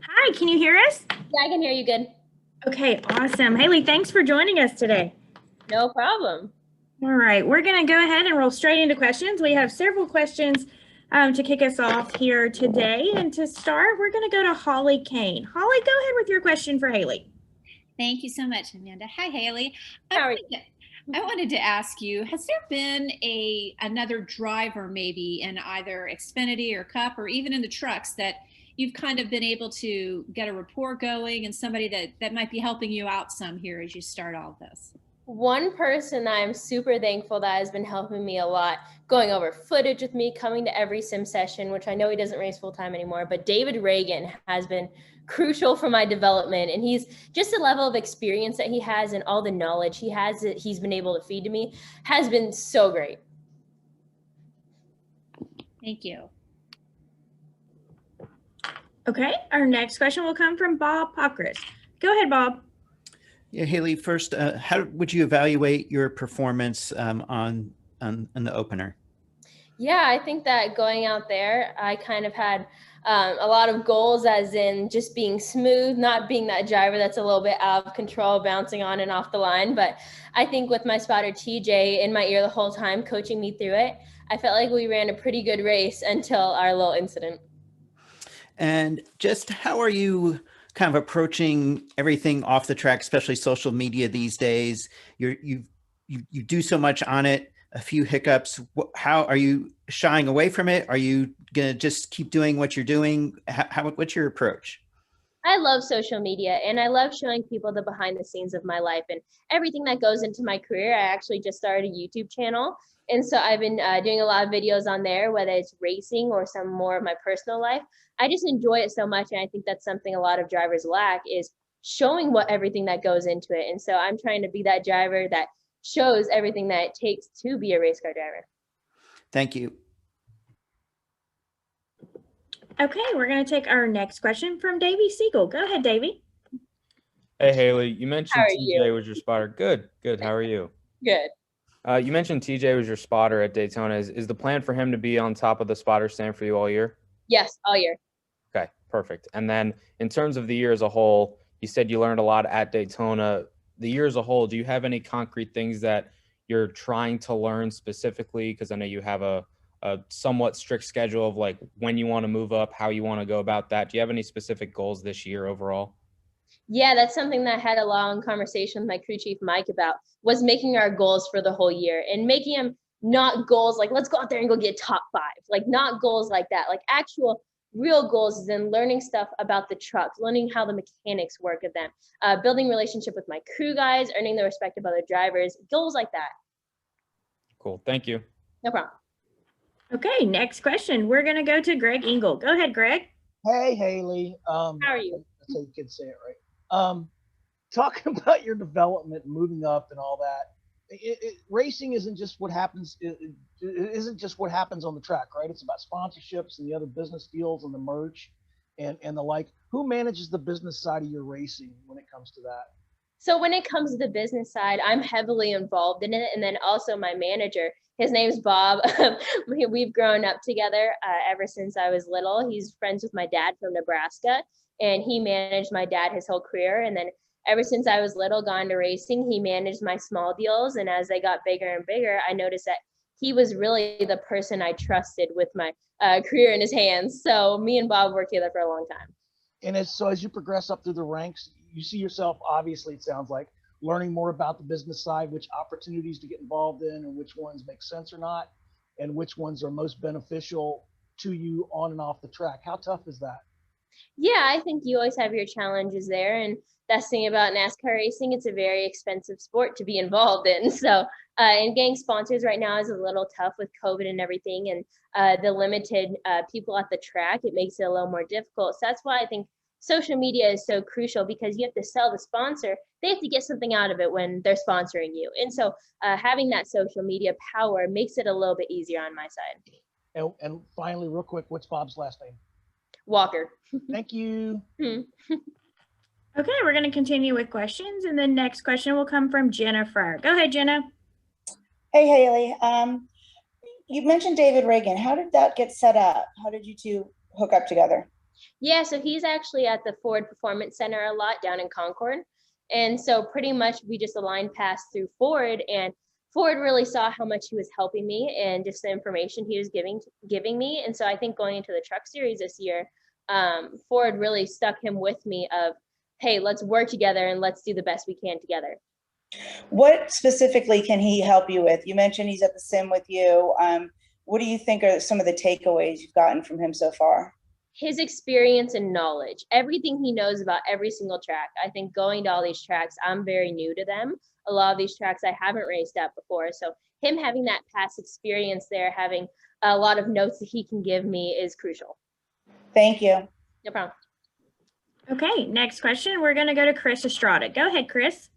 Hi, can you hear us? Yeah, I can hear you good. Okay, awesome. Hailie, thanks for joining us today. No problem. All right, we're going to go ahead and roll straight into questions. We have several questions to kick us off here today. And to start, we're going to go to Holly Kane. Holly, go ahead with your question for Hailie. Thank you so much, Amanda. Hi, Hailie. How are you? I wanted to ask you, has there been another driver maybe in either Xfinity or Cup or even in the trucks that you've kind of been able to get a rapport going and somebody that might be helping you out some here as you start all this? One person that I'm super thankful that has been helping me a lot, going over footage with me, coming to every sim session, which I know he doesn't race full time anymore, but David Reagan has been crucial for my development. And he's just the level of experience that he has and all the knowledge he has that he's been able to feed to me has been so great. Thank you. Okay, our next question will come from Bob Pockris. Go ahead, Bob. Yeah, Hailie, first, how would you evaluate your performance on the opener? Yeah, I think that going out there, I kind of had a lot of goals, as in just being smooth, not being that driver that's a little bit out of control, bouncing on and off the line. But I think with my spotter TJ in my ear the whole time, coaching me through it, I felt like we ran a pretty good race until our little incident. And just how are you kind of approaching everything off the track, especially social media these days? You do so much on it. A few hiccups. How are you shying away from it? Are you gonna just keep doing what you're doing? What's your approach? I love social media and I love showing people the behind the scenes of my life and everything that goes into my career. I actually just started a YouTube channel. And so I've been doing a lot of videos on there, whether it's racing or some more of my personal life. I just enjoy it so much. And I think that's something a lot of drivers lack is showing what everything that goes into it. And so I'm trying to be that driver that shows everything that it takes to be a race car driver. Thank you. Okay, we're going to take our next question from Davey Siegel. Go ahead, Davey. Hey, Hailie, you mentioned TJ you? was your spotter. Good. How are you? Good. You mentioned TJ was your spotter at Daytona. Is the plan for him to be on top of the spotter stand for you all year? Yes, all year. Okay, perfect. And then in terms of the year as a whole, you said you learned a lot at Daytona. The year as a whole, do you have any concrete things that you're trying to learn specifically? Because I know you have a somewhat strict schedule of like when you want to move up, how you want to go about that. Do you have any specific goals this year overall? Yeah, that's something that I had a long conversation with my crew chief, Mike, about was making our goals for the whole year and making them not goals like, let's go out there and go get top 5, like not goals like that, like actual real goals is in learning stuff about the trucks, learning how the mechanics work of them, building relationship with my crew guys, earning the respect of other drivers, goals like that. Cool. Thank you. No problem. Okay, next question. We're going to go to Greg Engel. Go ahead, Greg. Hey, Hailie. How are you? That's how you can say it, right? Talking about your development, moving up, and all that. Racing isn't just what happens. It isn't just what happens on the track, right? It's about sponsorships and the other business deals and the merch, and the like. Who manages the business side of your racing when it comes to that? So when it comes to the business side, I'm heavily involved in it, and then also my manager. His name's Bob. We've grown up together ever since I was little. He's friends with my dad from Nebraska, and he managed my dad his whole career. And then ever since I was little, gone to racing, he managed my small deals. And as they got bigger and bigger, I noticed that he was really the person I trusted with my career in his hands. So me and Bob worked together for a long time. And as you progress up through the ranks, you see yourself, obviously, it sounds like, learning more about the business side, which opportunities to get involved in and which ones make sense or not, and which ones are most beneficial to you on and off the track. How tough is that? Yeah, I think you always have your challenges there. And that's the thing about NASCAR racing, it's a very expensive sport to be involved in. So, and getting sponsors right now is a little tough with COVID and everything. And the limited people at the track, it makes it a little more difficult. So that's why I think social media is so crucial because you have to sell the sponsor. They have to get something out of it when they're sponsoring you. And so having that social media power makes it a little bit easier on my side. And finally, real quick, what's Bob's last name? Walker. Thank you. Okay, we're going to continue with questions. And the next question will come from Jennifer. Go ahead, Jenna. Hey, Hailie. You mentioned David Reagan. How did that get set up? How did you two hook up together? Yeah, so he's actually at the Ford Performance Center a lot down in Concord. And so pretty much we just aligned paths through Ford, and Ford really saw how much he was helping me and just the information he was giving me. And so I think going into the truck series this year, Ford really stuck him with me of, hey, let's work together and let's do the best we can together. What specifically can he help you with? You mentioned he's at the sim with you. What do you think are some of the takeaways you've gotten from him so far? His experience and knowledge, everything he knows about every single track. I think going to all these tracks, I'm very new to them. A lot of these tracks I haven't raced at before. So him having that past experience there, having a lot of notes that he can give me is crucial. Thank you. No problem. Okay, next question. We're going to go to Chris Estrada. Go ahead, Chris.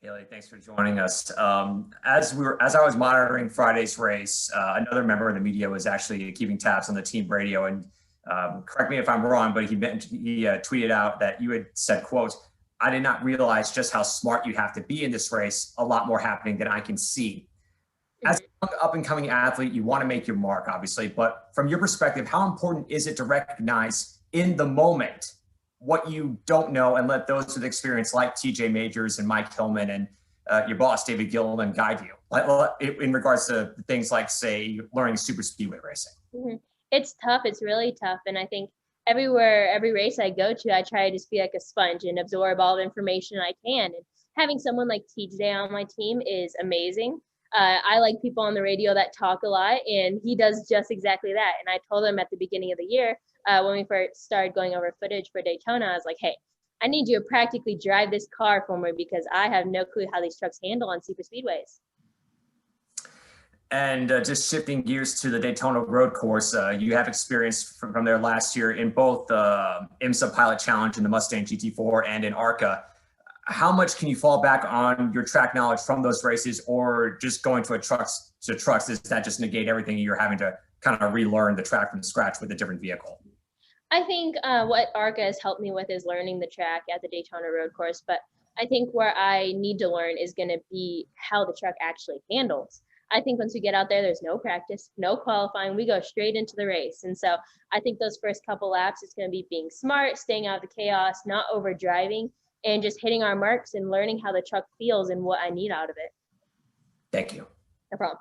Hailie, thanks for joining us. As I was monitoring Friday's race, another member of the media was actually keeping tabs on the team radio, and correct me if I'm wrong, but he tweeted out that you had said, quote, "I did not realize just how smart you have to be in this race. A lot more happening than I can see." As an up and coming athlete, you want to make your mark, obviously, but from your perspective, how important is it to recognize in the moment what you don't know and let those with experience like TJ Majors and Mike Hillman and your boss, David Gilliland, guide you in regards to things like, say, learning super speedway racing? Mm-hmm. It's tough. It's really tough. And I think every race I go to, I try to just be like a sponge and absorb all the information I can. And having someone like TJ on my team is amazing. I like people on the radio that talk a lot, and he does just exactly that. And I told him at the beginning of the year, when we first started going over footage for Daytona, I was like, hey, I need you to practically drive this car for me because I have no clue how these trucks handle on super speedways. And just shifting gears to the Daytona road course, you have experience from there last year in both IMSA Pilot Challenge in the Mustang GT4 and in ARCA. How much can you fall back on your track knowledge from those races, or just going to trucks, does that just negate everything you're having to kind of relearn the track from scratch with a different vehicle? I think what ARCA has helped me with is learning the track at the Daytona road course, but I think where I need to learn is going to be how the truck actually handles. I think once we get out there, there's no practice, no qualifying. We go straight into the race. And so I think those first couple laps, it's going to be being smart, staying out of the chaos, not over driving, and just hitting our marks and learning how the truck feels and what I need out of it. Thank you. No problem.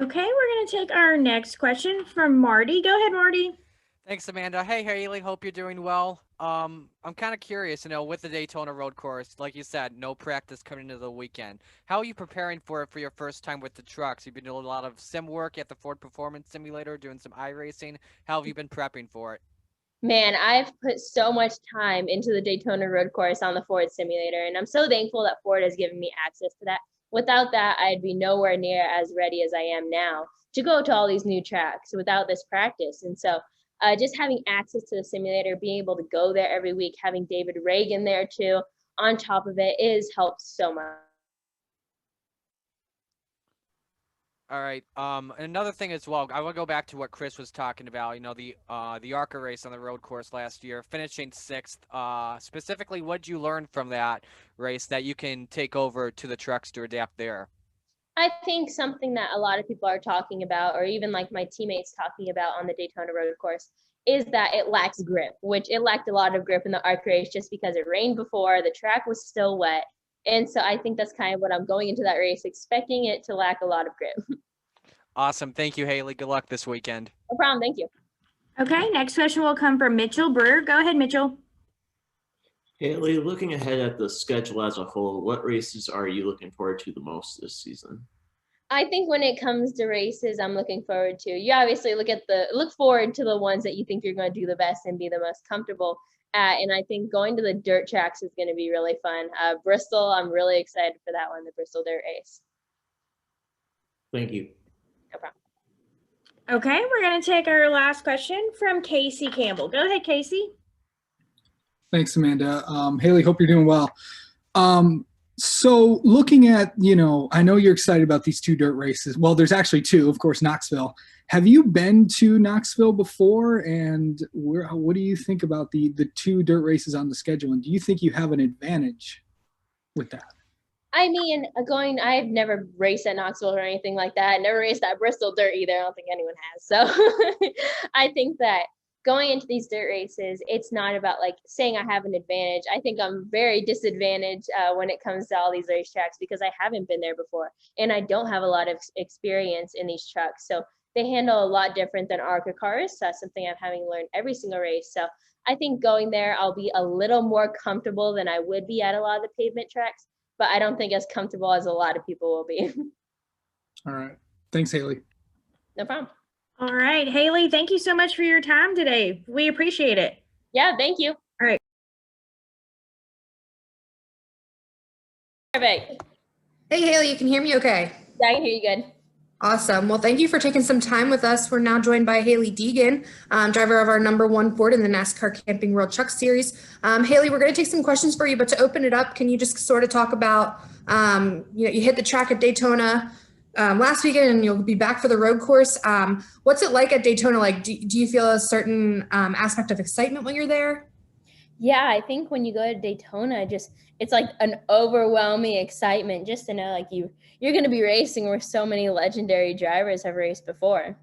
Okay, we're going to take our next question from Marty. Go ahead, Marty. Thanks, Amanda. Hey, Hailie, hope you're doing well. I'm kind of curious, with the Daytona road course, like you said, no practice coming into the weekend. How are you preparing for it for your first time with the trucks? You've been doing a lot of sim work at the Ford Performance Simulator, doing some iRacing. How have you been prepping for it? Man, I've put so much time into the Daytona road course on the Ford simulator, and I'm so thankful that Ford has given me access to that. Without that, I'd be nowhere near as ready as I am now to go to all these new tracks without this practice. And so just having access to the simulator, being able to go there every week, having David Reagan there too, on top of it, is helped so much. All right. Another thing as well, I want to go back to what Chris was talking about. The ARCA race on the road course last year, finishing 6th. Specifically, what did you learn from that race that you can take over to the trucks to adapt there? I think something that a lot of people are talking about, or even like my teammates talking about on the Daytona road course, is that it lacks grip, which it lacked a lot of grip in the ARC race just because it rained before, the track was still wet. And so I think that's kind of what I'm going into that race, expecting it to lack a lot of grip. Awesome. Thank you, Hailie. Good luck this weekend. No problem. Thank you. Okay, next question will come from Mitchell Brewer. Go ahead, Mitchell. Hailie, looking ahead at the schedule as a whole, what races are you looking forward to the most this season? I think when it comes to races, I'm looking forward to, you obviously look forward to the ones that you think you're going to do the best and be the most comfortable at. And I think going to the dirt tracks is going to be really fun. Bristol, I'm really excited for that one, the Bristol Dirt Race. Thank you. No problem. Okay, we're going to take our last question from Casey Campbell. Go ahead, Casey. Thanks, Amanda. Hailie, hope you're doing well. So looking at, I know you're excited about these 2 dirt races. Well, there's actually 2, of course, Knoxville. Have you been to Knoxville before? And what do you think about the 2 dirt races on the schedule? And do you think you have an advantage with that? I mean, I've never raced at Knoxville or anything like that. Never raced at Bristol dirt either. I don't think anyone has. So I think that going into these dirt races, it's not about like saying I have an advantage. I think I'm very disadvantaged when it comes to all these racetracks because I haven't been there before and I don't have a lot of experience in these trucks. So they handle a lot different than ARCA cars. So that's something I'm having learned every single race. So I think going there, I'll be a little more comfortable than I would be at a lot of the pavement tracks, but I don't think as comfortable as a lot of people will be. All right. Thanks, Hailie. No problem. All right, Hailie, thank you so much for your time today. We appreciate it. Yeah, thank you. All right. Perfect. Hey, Hailie, you can hear me okay? Yeah, I can hear you good. Awesome. Well, thank you for taking some time with us. We're now joined by Hailie Deegan, driver of our #1 Ford in the NASCAR Camping World Truck Series. Hailie, we're going to take some questions for you, but to open it up, can you just sort of talk about, you hit the track at Daytona last weekend and you'll be back for the road course. What's it like at Daytona? Like, do you feel a certain aspect of excitement when you're there? Yeah, I think when you go to Daytona, it's like an overwhelming excitement just to know like you're going to be racing where so many legendary drivers have raced before.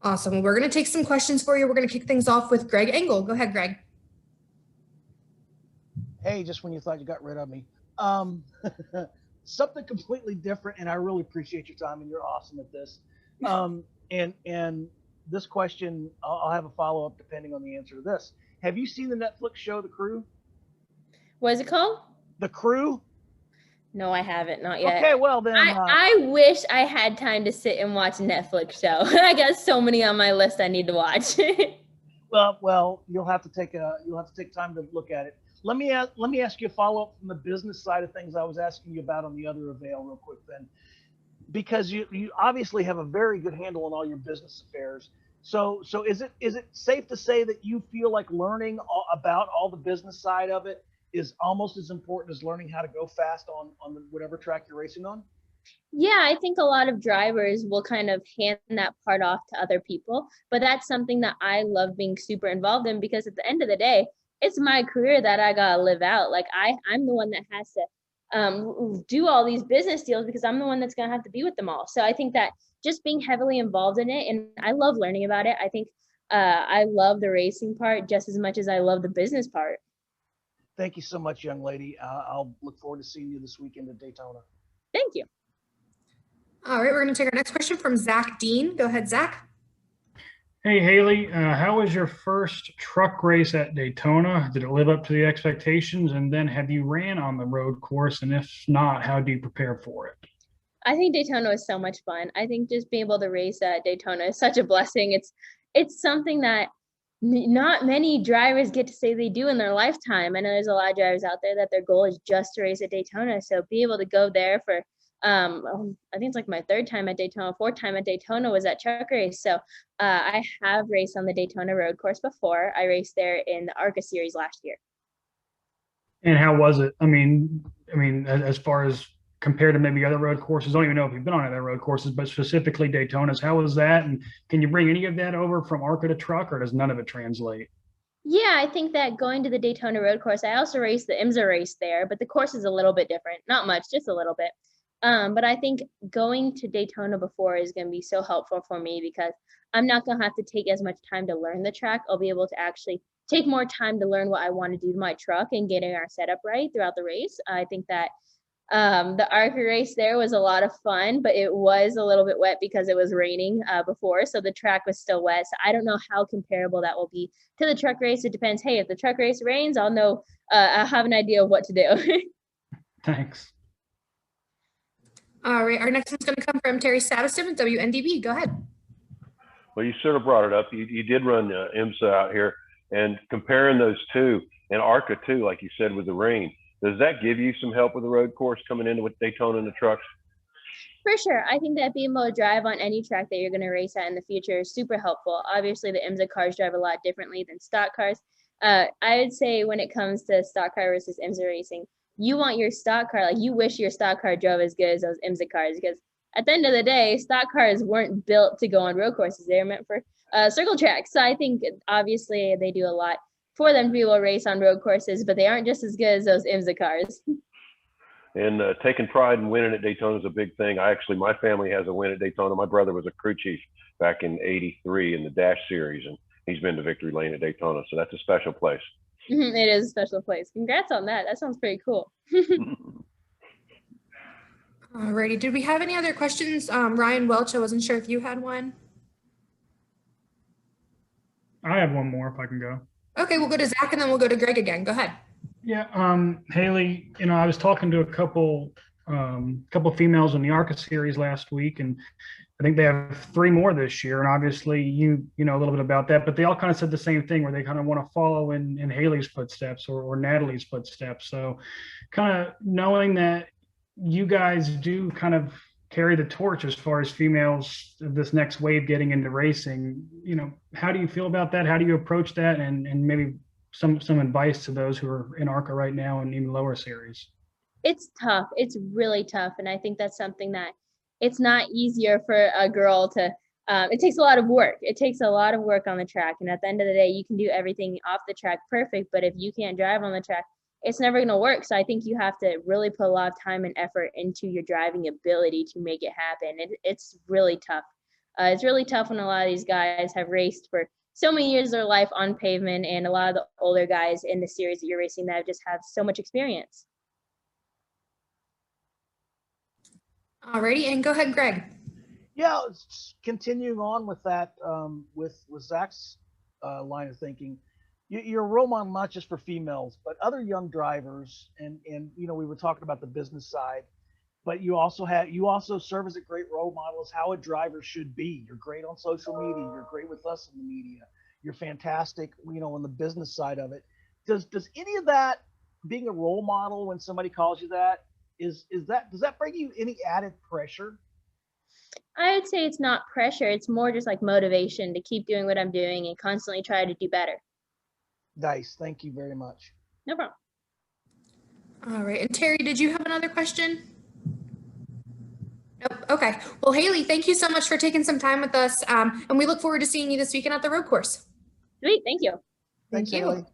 Awesome. Well, we're going to take some questions for you. We're going to kick things off with Greg Engel. Go ahead, Greg. Hey, just when you thought you got rid of me. Something completely different, and I really appreciate your time, and you're awesome at this. And this question, I'll have a follow-up depending on the answer to this. Have you seen the Netflix show, The Crew? What is it called? The Crew? No, I haven't. Not yet. Okay, well then. I wish I had time to sit and watch a Netflix show. I got so many on my list I need to watch. well, you'll have to take time to look at it. Let me ask you a follow-up from the business side of things I was asking you about on the other avail real quick then. Because you obviously have a very good handle on all your business affairs. So is it safe to say that you feel like learning about all the business side of it is almost as important as learning how to go fast on whatever track you're racing on? Yeah, I think a lot of drivers will kind of hand that part off to other people, but that's something that I love being super involved in because at the end of the day, it's my career that I gotta live out. Like I'm the one that has to do all these business deals because I'm the one that's gonna have to be with them all. So I think that just being heavily involved in it, and I love learning about it. I think I love the racing part just as much as I love the business part. Thank you so much, young lady. I'll look forward to seeing you this weekend at Daytona. Thank you. All right, we're going to take our next question from Zach Dean. Go ahead, Zach. Hey, Hailie, how was your first truck race at Daytona? Did it live up to the expectations? And then have you ran on the road course? And if not, how do you prepare for it? I think Daytona was so much fun. I think just being able to race at Daytona is such a blessing. It's something that not many drivers get to say they do in their lifetime. I know there's a lot of drivers out there that their goal is just to race at Daytona. So be able to go there for, I think it's like my third time at Daytona, fourth time at Daytona was at truck race. So I have raced on the Daytona road course before. I raced there in the ARCA series last year. And how was it? I mean, as far as compared to maybe other road courses, I don't even know if you've been on other road courses, but specifically Daytona's, how was that? And can you bring any of that over from ARCA to truck, or does none of it translate? Yeah, I think that going to the Daytona road course, I also raced the IMSA race there, but the course is a little bit different. Not much, just a little bit. But I think going to Daytona before is going to be so helpful for me because I'm not going to have to take as much time to learn the track. I'll be able to actually take more time to learn what I want to do to my truck and getting our setup right throughout the race. I think that the ARCA race there was a lot of fun, but it was a little bit wet because it was raining before, so the track was still wet. So I don't know how comparable that will be to the truck race. It depends. Hey, if the truck race rains, I'll know. I'll have an idea of what to do. Thanks. All right, our next one's going to come from Terry Savison with WNDB. Go ahead. Well, you sort of brought it up. You did run IMSA out here, and comparing those two, and ARCA too, like you said, with the rain, does that give you some help with the road course coming into with Daytona and the trucks? For sure. I think that being able to drive on any track that you're going to race at in the future is super helpful. Obviously, the IMSA cars drive a lot differently than stock cars. I would say when it comes to stock car versus IMSA racing, you want your stock car, like you wish your stock car drove as good as those IMSA cars, because at the end of the day, stock cars weren't built to go on road courses. They were meant for circle tracks. So I think obviously they do a lot for them to be able to race on road courses, but they aren't just as good as those IMSA cars. And taking pride in winning at Daytona is a big thing. My family has a win at Daytona. My brother was a crew chief back in '83 in the Dash Series, and he's been to victory lane at Daytona. So that's a special place. It is a special place. Congrats on that. That sounds pretty cool. Alrighty, did we have any other questions? Ryan Welch, I wasn't sure if you had one. I have one more if I can go. Okay, we'll go to Zach and then we'll go to Greg again. Go ahead. Yeah, Hailie, I was talking to a couple females in the ARCA series last week, and I think they have 3 more this year. And obviously you know a little bit about that, but they all kind of said the same thing where they kind of want to follow in Hailie's footsteps or Natalie's footsteps. So kind of knowing that you guys do kind of carry the torch as far as females, this next wave getting into racing, how do you feel about that? How do you approach that? And maybe some advice to those who are in ARCA right now and even lower series. It's tough. It's really tough. And I think that's something that it's not easier for a girl to, it takes a lot of work. It takes a lot of work on the track. And at the end of the day, you can do everything off the track perfect, but if you can't drive on the track, it's never going to work. So I think you have to really put a lot of time and effort into your driving ability to make it happen. It's really tough. It's really tough when a lot of these guys have raced for so many years of their life on pavement, and a lot of the older guys in the series that you're racing that just have so much experience. Alrighty, and go ahead, Greg. Yeah, continuing on with that, with Zach's line of thinking. You're a role model not just for females, but other young drivers. And we were talking about the business side, but you also serve as a great role model as how a driver should be. You're great on social media. You're great with us in the media. You're fantastic, on the business side of it. Does any of that, being a role model when somebody calls you that, does that bring you any added pressure? I would say it's not pressure. It's more just like motivation to keep doing what I'm doing and constantly try to do better. Nice. Thank you very much. No problem. All right. And Terry, did you have another question? Nope. Okay. Well, Hailie, thank you so much for taking some time with us. And we look forward to seeing you this weekend at the road course. Sweet. Thank you. Thanks, Thank you. Hailie.